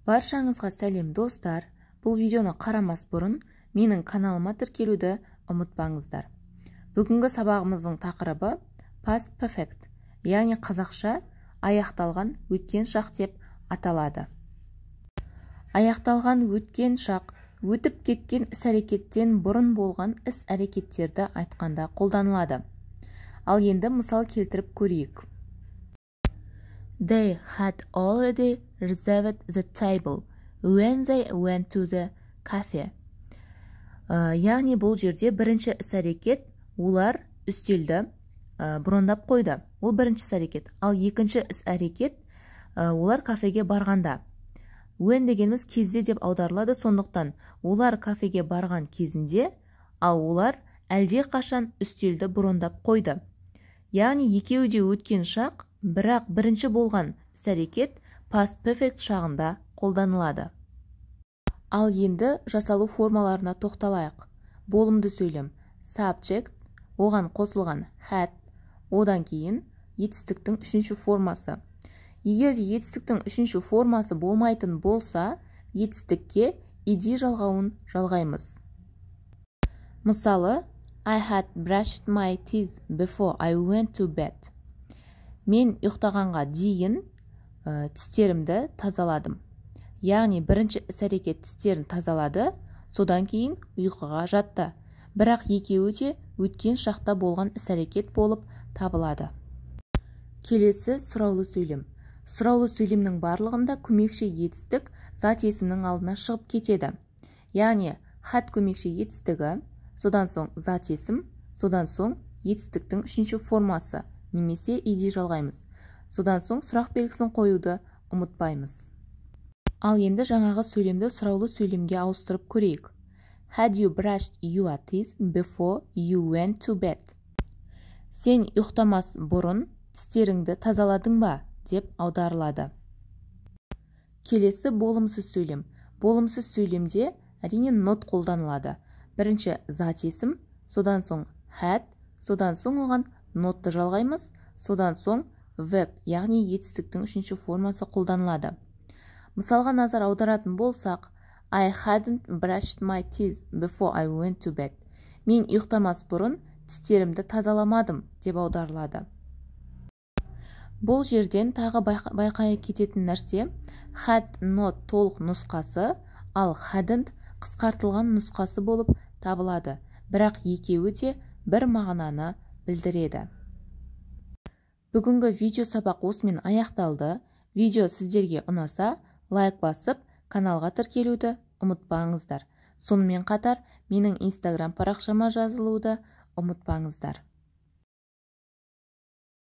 Баршаңызға сәлем достар. Бұл видеоны қарамас бұрын менің каналыма тіркелуді ұмытпаңыздар. Бүгінгі сабағымыздың тақырыбы past perfect, яғни қазақша аяқталған өткен шақ деп аталады. Аяқталған өткен шақ өтіп кеткен іс-әрекеттен бұрын болған іс-әрекеттерді айтқанда қолданылады. Ал енді мысал келтіріп көрейік. They had already reserved the table when they went to the cafe. Яғни бұл жерде бірінші іс-әрекет олар үстелді бұрындап қойды. Ол бірінші іс-әрекет. Ал екінші іс-әрекет олар кафеге барғанда. When дегеніміз кезде деп аударылады, сондықтан олар кафеге барған кезінде, ал олар әлде қашан үстелді бұрындап қойды. Яғни екеуі де өткен шақ, бірақ бірінші болған іс-әрекет past perfect шағында қолданылады. Ал енді жасалу формаларына тоқталайық. Болымды сөйлем subject, оған қосылған had, одан кейін етістіктің үшінші формасы. Егер де етістіктің үшінші формасы болмайтын болса, етістікке ed жалғауын жалғаймыз. Мысалы, I had brushed my teeth before I went to bed. Мен ұйықтағанға дейін тістерімді тазаладым. Яғни бірінші іс-әрекет тістерін тазалады, содан кейін ұйқыға жатты. Бірақ екеуі де өткен шақта болған іс-әрекет болып табылады. Келесі сұраулы сөйлем. Сұраулы сөйлемнің барлығында көмекші етістік зат есімнің алдына шығып кетеді. Яғни had көмекші етістігі, содан соң зат есім, содан соң етістіктің үшінші формасы, немесе ed жалғаймыз. Содан соң сұрақ белгісін қоюды ұмытпаймыз. Ал енді жаңағы сөйлемді сұраулы сөйлемге ауыстырып көрейік. Had you brushed your teeth before you went to bed? Сен ұйықтамас бұрын тістеріңді тазаладың ба? Деп аударылады. Келесі болымсыз сөйлем. Болымсыз сөйлемде әрине not қолданылады. Бірінші зат есім, содан соң had, содан соң оған notты жалғаймыз, содан соң verb, яғни етістіктің үшінші формасы қолданылады. Мысалға назар аударатын болсақ, I hadn't brushed my teeth before I went to bed. Мен ұйықтамас бұрын тістерімді тазаламадым деп аударылады. Бұл жерден тағы байқай кететін нәрсе, had not толық нұсқасы, ал hadn't қысқартылған нұсқасы болып табылады. Бірақ екеуі де бір мағынаны білдіреді. Бүгінгі видео сабақ осымен аяқталды. Видео сіздерге ұнаса, лайк басып, каналға тіркелуді ұмытпаңыздар. Сонымен қатар, менің Instagram парақшама жазылуды ұмытпаңыздар.